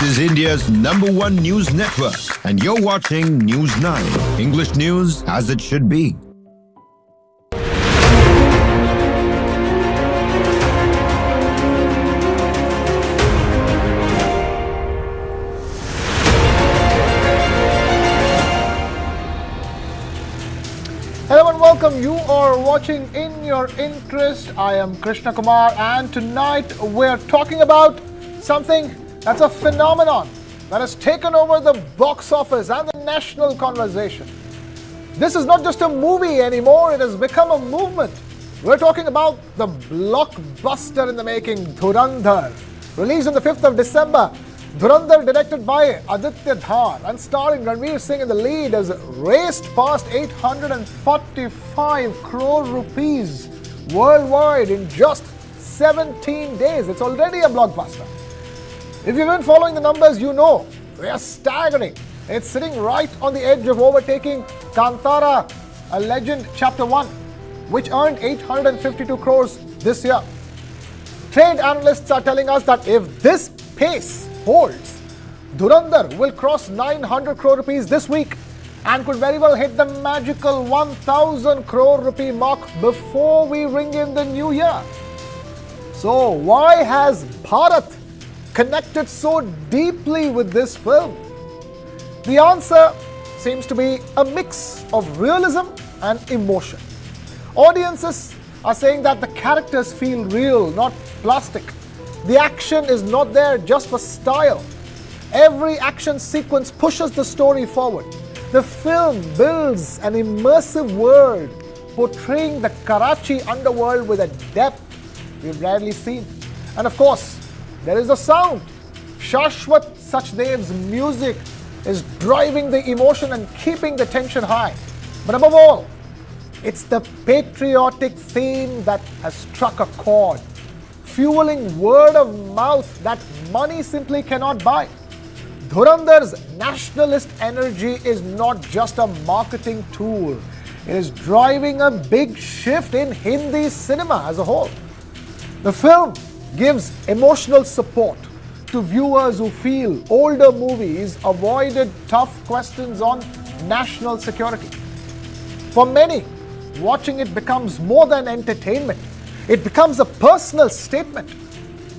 This is India's #1 news network, and you're watching News 9. English news as it should be. Hello and welcome. You are watching In Your Interest. I am Krishna Kumar, and tonight we're talking about something that's a phenomenon that has taken over the box office and the national conversation. This is not just a movie anymore, it has become a movement. We're talking about the blockbuster in the making, Dhurandhar. Released on the 5th of December, Dhurandhar, directed by Dhar and starring Ranveer Singh in the lead, has raced past 845 crore rupees worldwide in just 17 days. It's already a blockbuster. If you've been following the numbers, you know they are staggering. It's sitting right on the edge of overtaking Kantara, a Legend Chapter 1, which earned 852 crores this year. Trade analysts are telling us that if this pace holds, Dhurandhar will cross 900 crore rupees this week and could very well hit the magical 1000 crore rupee mark before we ring in the new year. So why has Bharat connected so deeply with this film? The answer seems to be a mix of realism and emotion. Audiences are saying that the characters feel real, not plastic. The action is not there just for style. Every action sequence pushes the story forward. The film builds an immersive world, portraying the Karachi underworld with a depth we've rarely seen. And of course, there is the sound. Shashwat Sachdev's music is driving the emotion and keeping the tension high. But above all, it's the patriotic theme that has struck a chord, fueling word of mouth that money simply cannot buy. Dhurandhar's nationalist energy is not just a marketing tool. It is driving a big shift in Hindi cinema as a whole. The film gives emotional support to viewers who feel older movies avoided tough questions on national security. For many, watching it becomes more than entertainment. It becomes a personal statement.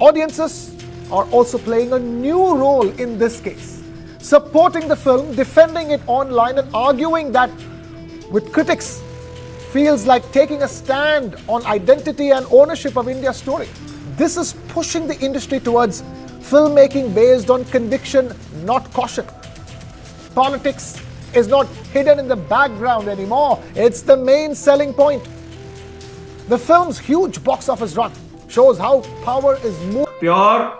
Audiences are also playing a new role in this case, supporting the film, defending it online, and arguing that with critics feels like taking a stand on identity and ownership of India's story. This is pushing the industry towards filmmaking based on conviction, not caution. Politics is not hidden in the background anymore. It's the main selling point. The film's huge box office run shows how power is moved. Pure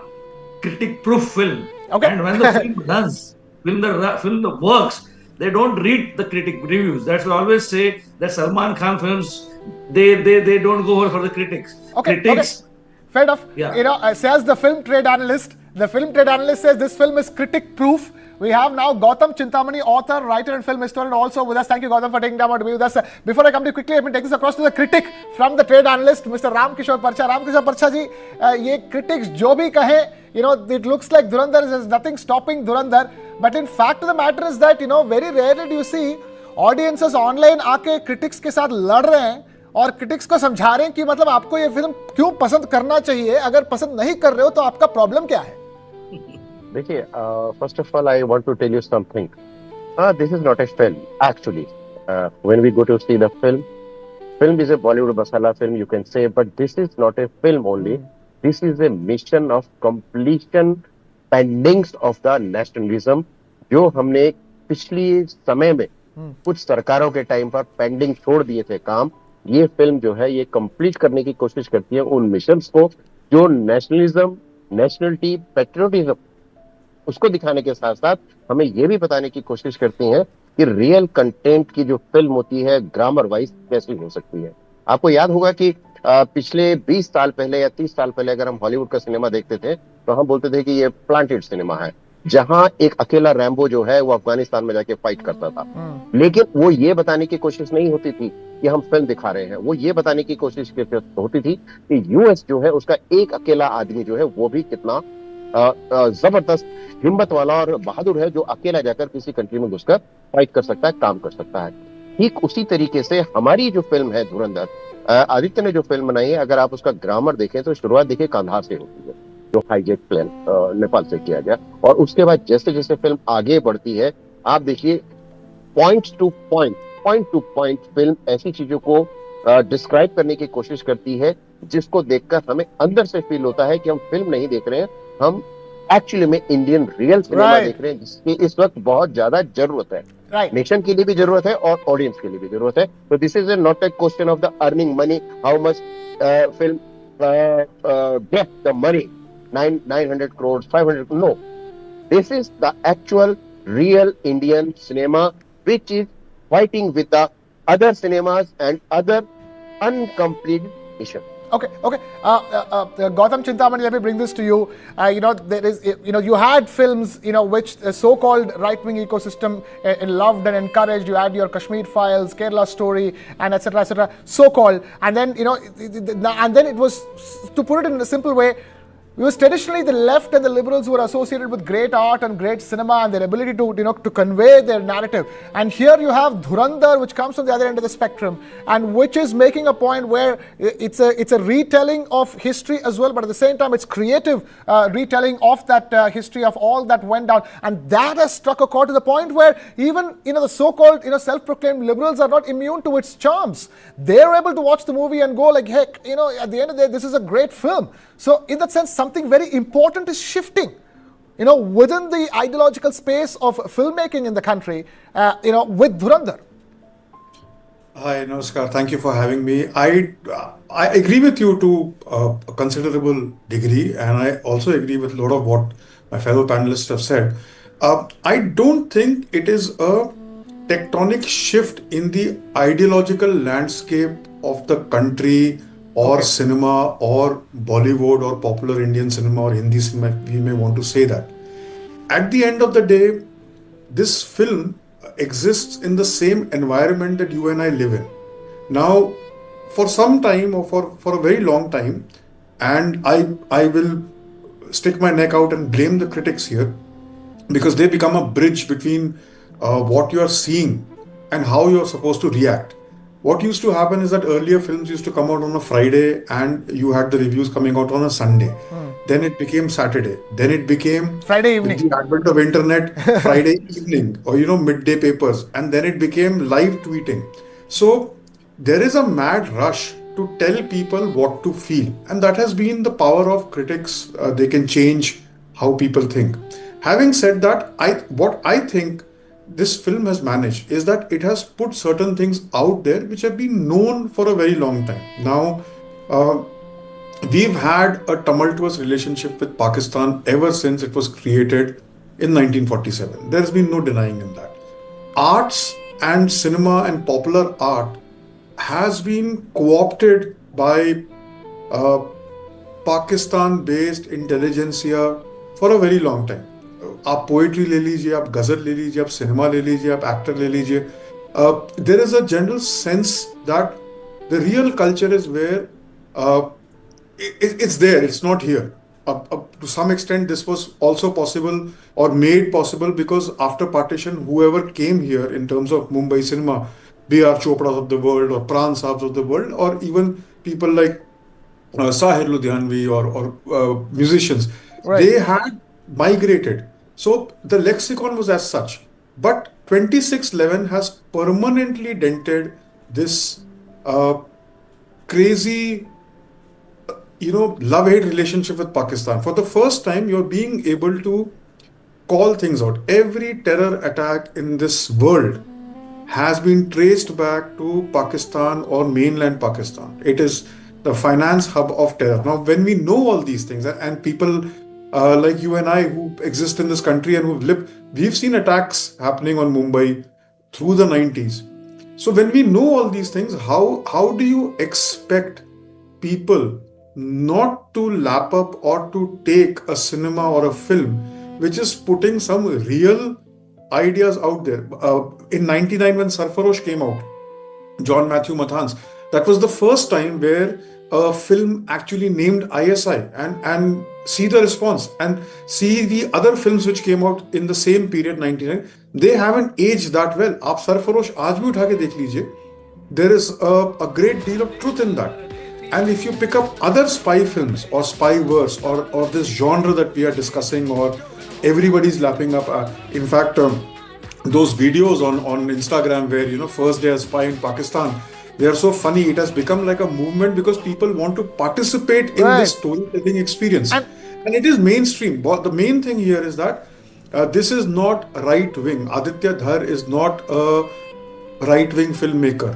critic-proof film. Okay. And when the film does, film works, they don't read the critic reviews. That's why I always say that Salman Khan films, they don't go over for the critics. Critics. Fair enough. Yeah. Says the film trade analyst. The film trade analyst says this film is critic-proof. We have now Gautam Chintamani, author, writer and film historian, also with us. Thank you, Gautam, for taking time out to be with us. Before I come to you quickly, let me take this across to the critic from the trade analyst, Mr. Ramkishore Parcha. Ramkishore Parcha ji, ye critics jo bhi kahe, it looks like Dhurandhar, there's nothing stopping Dhurandhar. But in fact of the matter is that, very rarely do you see audiences online आके critics के साथ लड़ रहे हैं और critics को समझा रहे हैं कि मतलब आपको ये फिल्म क्यों पसंद करना चाहिए, अगर पसंद नहीं कर रहे हो तो आपका प्रॉब्लम क्या है? देखिए, first of all, I want to tell you something. This is not a film, actually. When we go to see the film is a Bollywood masala film, you can say, but this is not a film only. This is a mission of completion, pendings of the nationalism, जो हमने पिछली समय में कुछ सरकारों के time पर pending छोड़ दिए थे काम. ये फिल्म जो है ये कंप्लीट करने की कोशिश करती है उन मिशंस को जो नेशनलिज्म, नेशनलिटी, पेट्रियोटिज्म उसको दिखाने के साथ साथ हमें ये भी बताने की कोशिश करती हैं कि रियल कंटेंट की जो फिल्म होती है ग्रामर वाइज कैसी हो सकती है. आपको याद होगा कि पिछले 20 साल पहले या 30 साल पहले अगर हम हॉलीवुड का सिनेमा देखते थे तो हम बोलते थे कि ये प्लांटेड सिनेमा है, जहां एक अकेला रैम्बो जो है वो अफगानिस्तान में जाके फाइट करता था. लेकिन वो ये बताने की कोशिश नहीं होती थी कि हम फिल्म दिखा रहे हैं, वो ये बताने की कोशिश होती थी कि यूएस जो है उसका एक अकेला आदमी जो है वो भी कितना जबरदस्त हिम्मत वाला और बहादुर है, जो अकेला जाकर किसी कंट्री में घुसकर फाइट कर सकता है, काम कर सकता है। ठीक उसी तरीके से हमारी जो फिल्म है धुरंधर, आदित्य ने जो फिल्म बनाई है, अगर आप उसका ग्रामर देखें तो शुरुआत देखिए कांधार से होती है, जो हाईजेक प्लेन नेपाल से किया गया, और उसके बाद जैसे जैसे फिल्म आगे बढ़ती है, आप देखिए पॉइंट टू पॉइंट फिल्म ऐसी चीजों को डिस्क्राइब करने की कोशिश करती है जिसको देखकर हमें अंदर से फील होता है कि हम फिल्म नहीं देख रहे हैं, हम एक्चुअली में इंडियन रियल सिनेमा देख रहे हैं, जिसकी इस वक्त बहुत ज्यादा जरूरत है। नेशन के लिए भी जरूरत है और ऑडियंस के लिए भी जरूरत है। तो this is not a question of the earning money, how much film get the money, 900 crores, 500, no. This is the actual real Indian cinema which is fighting with the other cinemas and other uncompleted missions. Okay. Gautam Chintamani, let me bring this to you. There is, you had films, which the so-called right-wing ecosystem loved and encouraged. You had your Kashmir Files, Kerala Story, and etc. So-called, and then it was, to put it in a simple way, it was traditionally the left and the liberals who were associated with great art and great cinema and their ability to convey their narrative. And here you have Dhurandhar, which comes from the other end of the spectrum, and which is making a point where it's a retelling of history as well, but at the same time it's creative retelling of that history of all that went down. And that has struck a chord to the point where even the so-called self-proclaimed liberals are not immune to its charms. They're able to watch the movie and go like, heck, at the end of the day, this is a great film. So in that sense, something very important is shifting, within the ideological space of filmmaking in the country, with Dhurandhar. Hi, Namaskar. Thank you for having me. I agree with you to a considerable degree, and I also agree with a lot of what my fellow panelists have said. I don't think it is a tectonic shift in the ideological landscape of the country or cinema or Bollywood or popular Indian cinema or Hindi cinema, we may want to say that. At the end of the day, this film exists in the same environment that you and I live in. Now, for some time or for a very long time, and I will stick my neck out and blame the critics here, because they become a bridge between what you are seeing and how you are supposed to react. What used to happen is that earlier films used to come out on a Friday and you had the reviews coming out on a Sunday. Then it became Saturday. Then it became Friday evening. With the advent of internet, Friday evening or midday papers. And then it became live tweeting. So there is a mad rush to tell people what to feel. And that has been the power of critics. They can change how people think. Having said that, what I think this film has managed is that it has put certain things out there which have been known for a very long time. Now, we've had a tumultuous relationship with Pakistan ever since it was created in 1947. There's been no denying in that. Arts and cinema and popular art has been co-opted by Pakistan-based intelligentsia for a very long time. आप poetry ले लीजिए, आप गजल ले लीजिए, आप cinema ले लीजिए, आप एक्टर ले लीजिए. There is a general sense that the real culture is where it's there, it's not here. To some extent, this was also possible or made possible because after partition, whoever came here in terms of Mumbai cinema, B.R. Chopras of the world or Pran Saabs of the world, or even people like Sahir Ludhianvi or musicians, they had migrated. So the lexicon was as such. But 2611 has permanently dented this crazy, love-hate relationship with Pakistan. For the first time, you're being able to call things out. Every terror attack in this world has been traced back to Pakistan or mainland Pakistan. It is the finance hub of terror. Now, when we know all these things, and people like you and I who exist in this country and who've lived, we've seen attacks happening on Mumbai through the 90s. So when we know all these things, how do you expect people not to lap up or to take a cinema or a film which is putting some real ideas out there? In 99, when Sarfarosh came out, John Matthew Mathan's, that was the first time where a film actually named ISI, and see the response and see the other films which came out in the same period 99, they haven't aged that well. आप सरफरोश आज भी उठा के देख लीजिए, there is a great deal of truth in that. And if you pick up other spy films or spy verse or this genre that we are discussing or everybody's lapping up, in fact, those videos on Instagram where, you know, first day as spy in Pakistan, they are so funny. It has become like a movement because people want to participate in this storytelling experience. And it is mainstream. But the main thing here is that this is not right wing. Aditya Dhar is not a right wing filmmaker.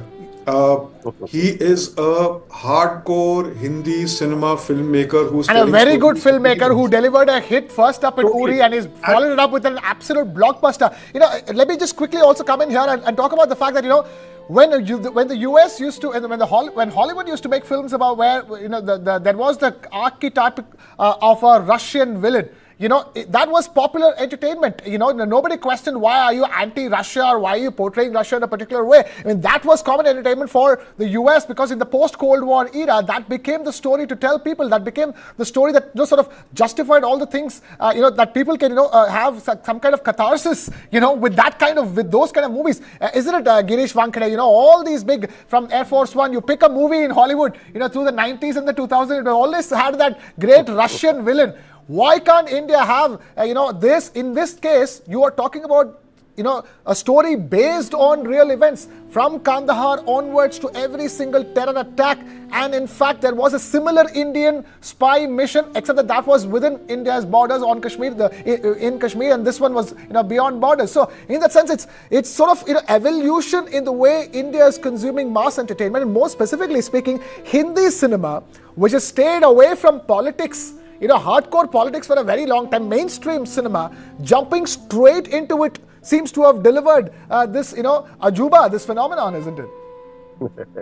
He is a hardcore Hindi cinema filmmaker who's and a very good filmmaker who delivered a hit first up in Uri and is followed it up with an absolute blockbuster. You know, let me just quickly also come in here and talk about the fact that, you know, when the US used to, when Hollywood used to make films about where, you know, there was the archetype of a Russian villain. You know, that was popular entertainment. You know, nobody questioned why are you anti-Russia or why are you portraying Russia in a particular way. I mean, that was common entertainment for the US because in the post-Cold War era, that became the story to tell people. That became the story that, you know, sort of justified all the things, you know, that people can, you know, have some kind of catharsis, you know, with those kind of movies. Isn't it, Girish Vankade? You know, all these big, from Air Force One, you pick a movie in Hollywood, you know, through the 90s and the 2000s, it always had that great Russian villain. Why can't India have, you know, this? In this case, you are talking about, you know, a story based on real events from Kandahar onwards to every single terror attack. And in fact, there was a similar Indian spy mission, except that was within India's borders on Kashmir, in Kashmir, and this one was, you know, beyond borders. So in that sense, it's sort of, you know, evolution in the way India is consuming mass entertainment, and more specifically speaking, Hindi cinema, which has stayed away from politics. You know, hardcore politics for a very long time, mainstream cinema, jumping straight into it seems to have delivered this, you know, ajuba, this phenomenon, isn't it?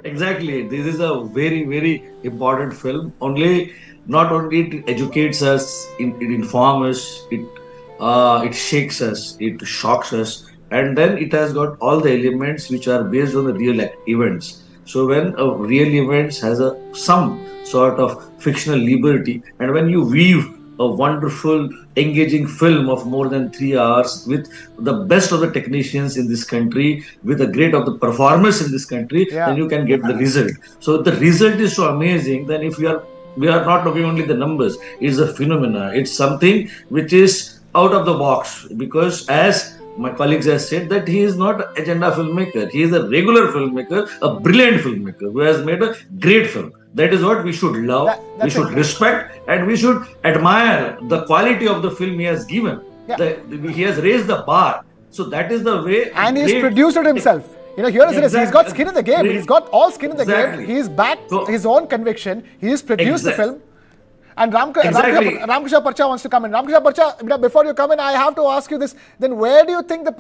Exactly. This is a very, very important film. Not only it educates us, it informs us, it shakes us, it shocks us, and then it has got all the elements which are based on the real events. So when a real events has some sort of fictional liberty, and when you weave a wonderful, engaging film of more than 3 hours with the best of the technicians in this country, with the great of the performers in this country, then you can get the result. So the result is so amazing. Then if we are not looking only the numbers, it's a phenomena. It's something which is out of the box, because as my colleagues have said that he is not an agenda filmmaker. He is a regular filmmaker, a brilliant filmmaker who has made a great film. That is what we should love, we should respect, and we should admire the quality of the film he has given. He has raised the bar. So that is the way. And he's produced it himself. You know, here it is. He's got skin in the game. He's got all skin in the game. He's backed his own conviction. He's produced the film. And Ramkrishna Parcha wants to come in. Ramkrishna Parcha, before you come in, I have to ask you this. Then where do you think the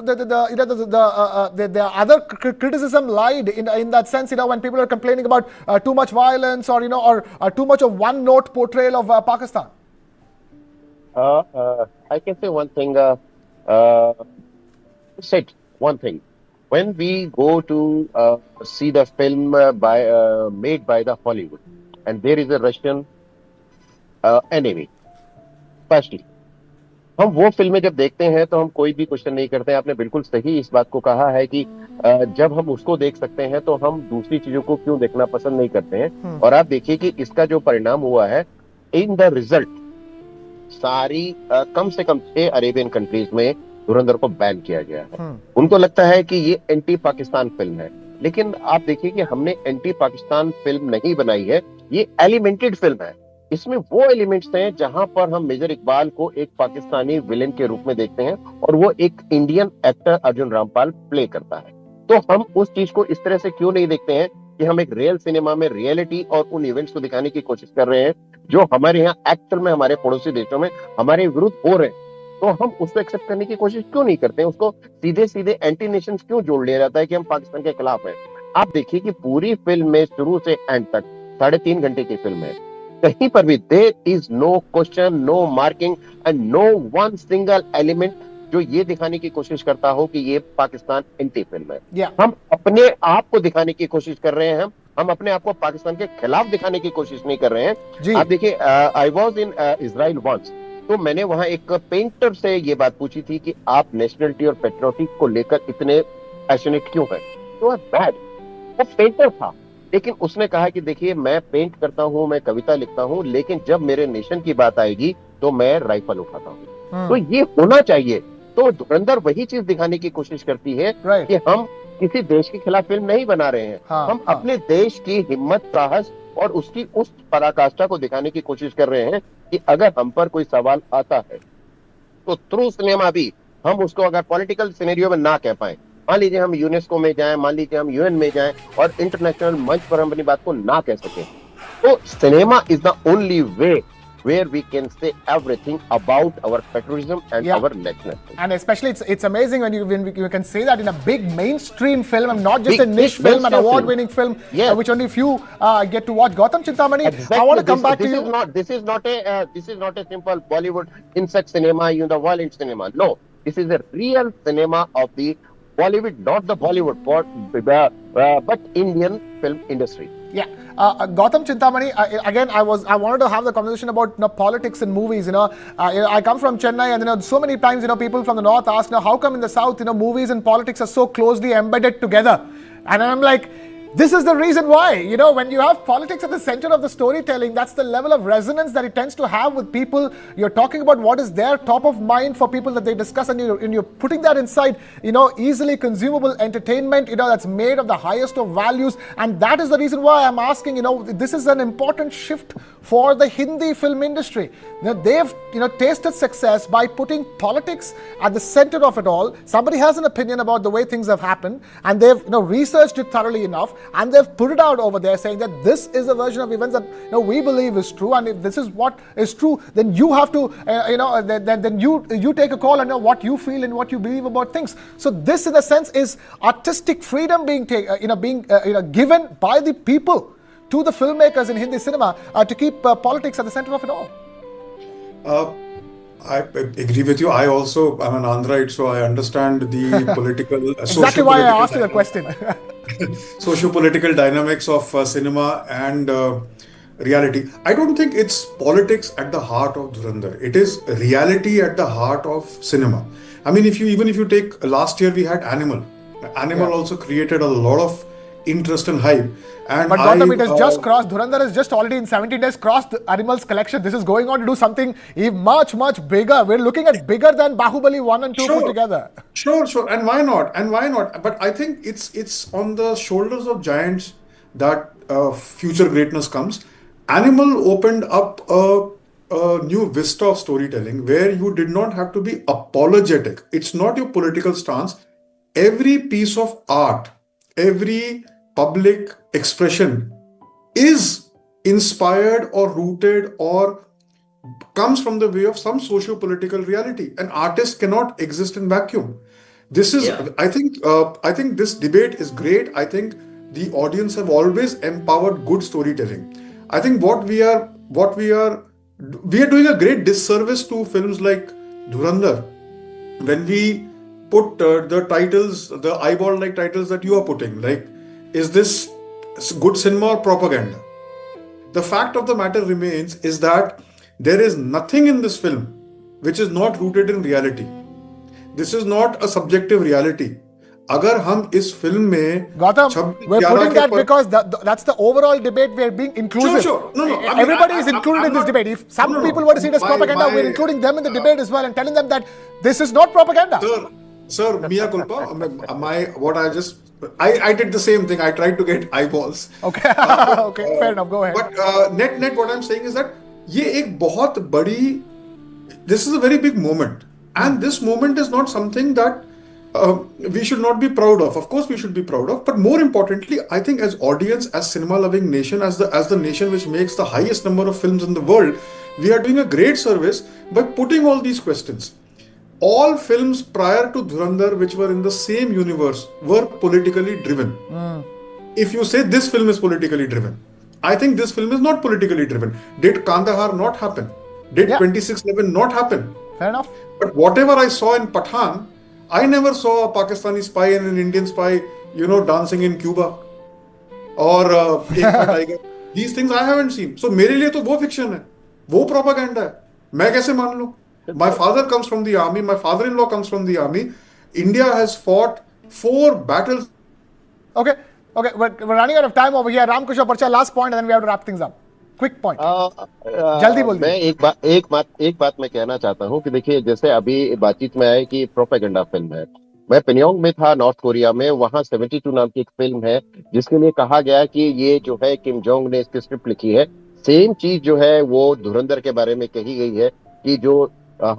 other criticism lied in that sense? You know, when people are complaining about too much violence or, you know, or too much of one-note portrayal of Pakistan. I can say one thing. Said one thing. When we go to see the film made by the Hollywood, and there is a Russian enemy firstly, हम वो फिल्में जब देखते हैं तो हम कोई भी क्वेश्चन नहीं करते हैं. आपने बिल्कुल सही इस बात को कहा है कि जब हम उसको देख सकते हैं तो हम दूसरी चीजों को क्यों देखना पसंद नहीं करते हैं. और आप देखिए कि इसका जो परिणाम हुआ है, इन द रिजल्ट सारी कम से कम 6 अरेबियन कंट्रीज में धुरंधर को बैन किया गया है. उनको लगता है कि ये एंटी पाकिस्तान फिल्म है, लेकिन आप देखिए कि हमने एंटी पाकिस्तान फिल्म नहीं बनाई है, ये एलिमेंटेड फिल्म है. इसमें वो एलिमेंट्स हैं जहां पर हम मेजर इकबाल को एक पाकिस्तानी विलेन के रूप में देखते हैं और वो एक Indian actor Arjun Rampal play करता है. तो हम उस चीज को इस तरह से क्यों नहीं देखते हैं कि हम एक रियल सिनेमा में रियलिटी और उन इवेंट्स को दिखाने की कोशिश कर रहे हैं जो हमारे यहाँ एक्चुअल में हमारे पड़ोसी देशों में हमारे विरुद्ध हो रहे हैं. तो हम उसको एक्सेप्ट करने की कोशिश क्यों नहीं करते हैं? उसको सीधे सीधे एंटी नेशंस क्यों जोड़ लिया जाता है कि हम पाकिस्तान के खिलाफ हैं? आप देखिए कि पूरी फिल्म में शुरू से एंड तक 3.5 घंटे की फिल्म है, कहीं पर भी there is no question, no marking and no one single element जो ये दिखाने की कोशिश करता हो कि ये पाकिस्तान एंटी फिल्म है. हम अपने आप को दिखाने की कोशिश कर रहे हैं. हम हम अपने आप को पाकिस्तान के खिलाफ दिखाने की कोशिश नहीं कर रहे हैं। जी। आप देखिए, I was in Israel once, तो मैंने वहां एक पेंटर से ये बात पूछी थी कि आप नेशनलिटी और पेट्रियोटिक को लेकर इतने पैशनेट क्यों हैं। तो बैड, वो पेंटर था, लेकिन उसने कहा कि देखिए मैं पेंट करता हूँ, मैं कविता लिखता हूँ, लेकिन जब मेरे नेशन की बात आएगी तो मैं राइफल उठाता हूँ। तो ये होना चाहिए। तो धुरंधर वही चीज दिखाने की कोशिश करती है कि हम किसी देश के खिलाफ फिल्म नहीं बना रहे हैं, हम अपने देश की हिम्मत, साहस और उसकी उस पराकाष्ठा को दिखाने की कोशिश कर रहे हैं कि अगर हम पर कोई सवाल आता है तो थ्रू सिनेमा भी हम उसको अगर पॉलिटिकल सिनेरियो में ना कह पाए, मान लीजिए हम यूनेस्को में जाएं, मान लीजिए हम यूएन में जाएं और इंटरनेशनल मंच पर हम अपनी बात को ना कह सकें, तो cinema is the only way where we can say everything about our patriotism and our nationalism. And especially it's amazing when you can say that in a big mainstream film and not just a niche film, an award-winning film, which only few get to watch. Gautam Chintamani, exactly. I want to come back to you. This is not a simple Bollywood insect cinema, violent cinema. No, this is a real cinema of the Bollywood, not the Bollywood, but Indian film industry. Yeah, Gautam Chintamani. Again, I wanted to have the conversation about politics in movies. I come from Chennai, and so many times people from the north ask, how come in the south movies and politics are so closely embedded together? And I'm like, this is the reason why. When you have politics at the center of the storytelling, that's the level of resonance that it tends to have with people. You're talking about what is there top of mind for people that they discuss, and you're putting that inside, easily consumable entertainment, that's made of the highest of values. And that is the reason why I'm asking, this is an important shift for the Hindi film industry. They've, tasted success by putting politics at the center of it all. Somebody has an opinion about the way things have happened, and they've, researched it thoroughly enough, and they've put it out over there saying that this is a version of events that we believe is true, and if this is what is true, then you have to then you take a call and know what you feel and what you believe about things. So this, in a sense, is artistic freedom being given by the people to the filmmakers in Hindi cinema to keep politics at the center of it all. I agree with you. I'm an Andhraite, so I understand the political. Exactly why I asked you the question. Socio-political dynamics of cinema and reality. I don't think it's politics at the heart of Dhurandhar. It is reality at the heart of cinema. I mean, if you take last year, we had Animal. Animal also created a lot of interest and hype. And but Gautam, it has just crossed. Dhurandhar has just already in 17 days crossed Animal's collection. This is going on to do something much, much bigger. We're looking at bigger than Bahubali 1 and 2 put together. Sure. And why not? But I think it's on the shoulders of giants that future greatness comes. Animal opened up a new vista of storytelling where you did not have to be apologetic. It's not your political stance. Every piece of art, every public expression is inspired or rooted or comes from the way of some socio-political reality. An artist cannot exist in vacuum. This is, I think this debate is great. I think the audience have always empowered good storytelling. I think we are doing a great disservice to films like Dhurandhar when we put the titles, the eyeball-like titles that you are putting, like, is this good cinema or propaganda? The fact of the matter remains is that there is nothing in this film which is not rooted in reality. This is not a subjective reality. अगर हम इस film में Gautam, we're putting that because that's the overall debate. We're being inclusive. Sure. No. Everybody is included in this debate. If some people were to see it as propaganda, we're including them in the debate as well and telling them that this is not propaganda. Sir, mea culpa. I did the same thing. I tried to get eyeballs. Okay. Okay, fair enough. Go ahead. But net, what I'm saying is that this is a very big moment. And this moment is not something that we should not be proud of. Of course, we should be proud of. But more importantly, I think as audience, as cinema-loving nation, as the nation which makes the highest number of films in the world, we are doing a great service by putting all these questions. All films prior to Dhurandhar, which were in the same universe, were politically driven. If you say this film is politically driven, I think this film is not politically driven. Did Kandahar not happen? Did 26/11 not happen? Fair enough. But whatever I saw in Pathan, I never saw a Pakistani spy and an Indian spy, dancing in Cuba. और एक था tiger, these things I haven't seen. So मेरे लिए तो वो fiction है, वो propaganda है, मैं कैसे मान लूं? My father comes from the army, my father-in-law comes from the army. India has fought 4 battles. Okay, okay, we're running out of time over here. Ram Kushal Parcha, last point, and then we have to wrap things up. Quick point. जल्दी बोल मैं दीजिए। एक बात मैं कहना चाहता हूँ कि देखिए, जैसे अभी बातचीत में आया कि प्रोपेगेंडा फिल्म है। मैं पिन्योंग में था, नॉर्थ कोरिया में, वहां 72 नाम की एक फिल्म है जिसके लिए कहा गया कि ये जो है किम जोंग ने इसकी स्क्रिप्ट लिखी है। सेम चीज जो है वो धुरंधर के बारे में कही गई है कि जो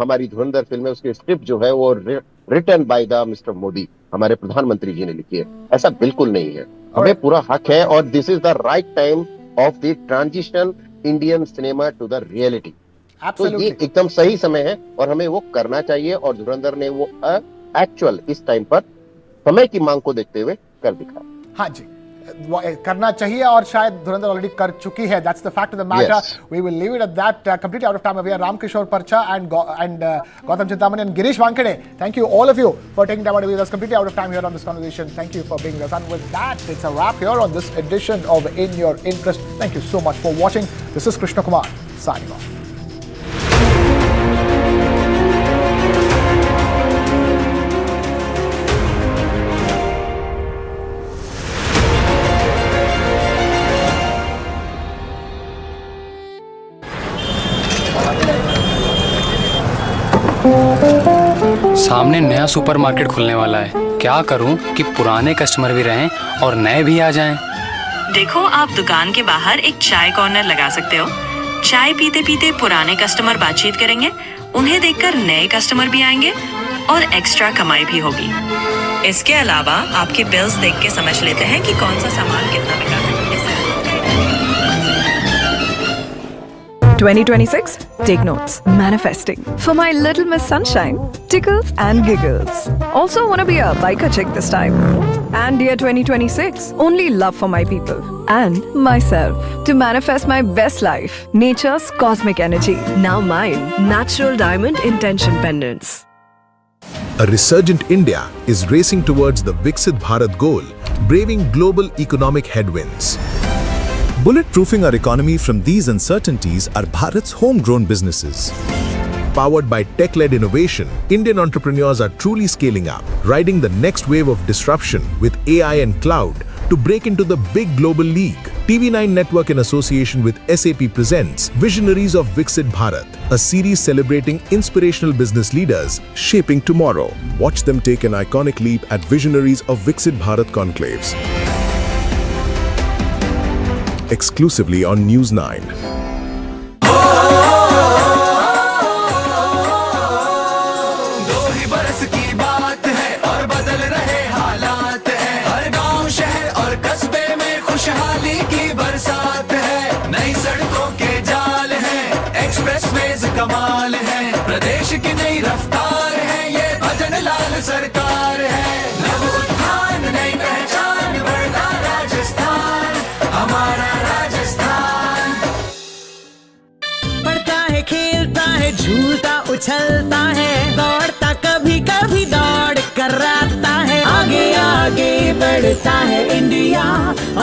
हमारी धुरंधर फिल्म है उसकी स्क्रिप्ट जो है वो written by the mister Modi, हमारे प्रधानमंत्री जी ने लिखी है। ऐसा बिल्कुल नहीं है, हमें पूरा हक है, और this is the right time of the transition Indian cinema to the reality. तो ये एकदम सही समय है और हमें वो करना चाहिए, और धुरंधर ने वो एक्चुअल इस टाइम पर समय की मांग को देखते हुए कर दिखा। हाँ जी, करना चाहिए, और शायद धुरंधर ऑलरेडी कर चुकी है। That's the fact of the matter. We will leave it at that. Completely out of time. We are Ram Kishore Parcha and Gautam Chintamani and Girish Wankade. Thank you all of you for taking time out to be with us. Completely out of time here on this conversation. Thank you for being with us. And with that, it's a wrap here on this edition of In Your Interest. Thank you so much for watching. This is Krishna Kumar signing off. सामने नया supermarket खुलने वाला है। क्या करूं कि पुराने customer भी रहें और नए भी आ जाएं? देखो, आप दुकान के बाहर एक चाय कॉर्नर लगा सकते हो। चाय पीते पीते पुराने कस्टमर बातचीत करेंगे, उन्हें देखकर नए कस्टमर भी आएंगे और एक्स्ट्रा कमाई भी होगी। इसके अलावा आपके बिल्स देख के समझ लेते हैं कि कौन सा सामान कितना बिका है। 2026, take notes. Manifesting. For my little Miss Sunshine, tickles and giggles. Also wanna be a biker chick this time. And dear 2026, only love for my people and myself. To manifest my best life, nature's cosmic energy. Now mine, natural diamond intention pendants. A resurgent India is racing towards the Viksit Bharat goal, braving global economic headwinds. Bulletproofing our economy from these uncertainties are Bharat's homegrown businesses. Powered by tech-led innovation, Indian entrepreneurs are truly scaling up, riding the next wave of disruption with AI and cloud to break into the big global league. TV9 Network in association with SAP presents Visionaries of Viksit Bharat, a series celebrating inspirational business leaders shaping tomorrow. Watch them take an iconic leap at Visionaries of Viksit Bharat conclaves. Exclusively on News 9. दो ही बरस की बात है और बदल रहे हालात हैं। हर गांव, शहर और कस्बे में खुशहाली की बरसात है। नई सड़कों के जाल हैं, एक्सप्रेसवेज कमाल हैं। प्रदेश की नई रफ्तार है, ये भजन लाल सरकार है। नव उत्थान, नई पहचान, बढ़ता राजस्थान, हमारा झूलता उछलता है, दौड़ता कभी कभी दौड़ कर आता है। आगे आगे बढ़ता है इंडिया,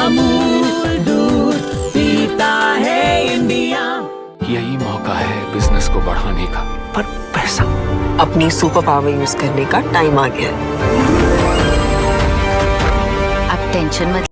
अमूल दूध पीता है इंडिया। यही मौका है बिजनेस को बढ़ाने का। पर पैसा, अपनी सुपर पावर यूज करने का टाइम आ गया है। अब टेंशन मत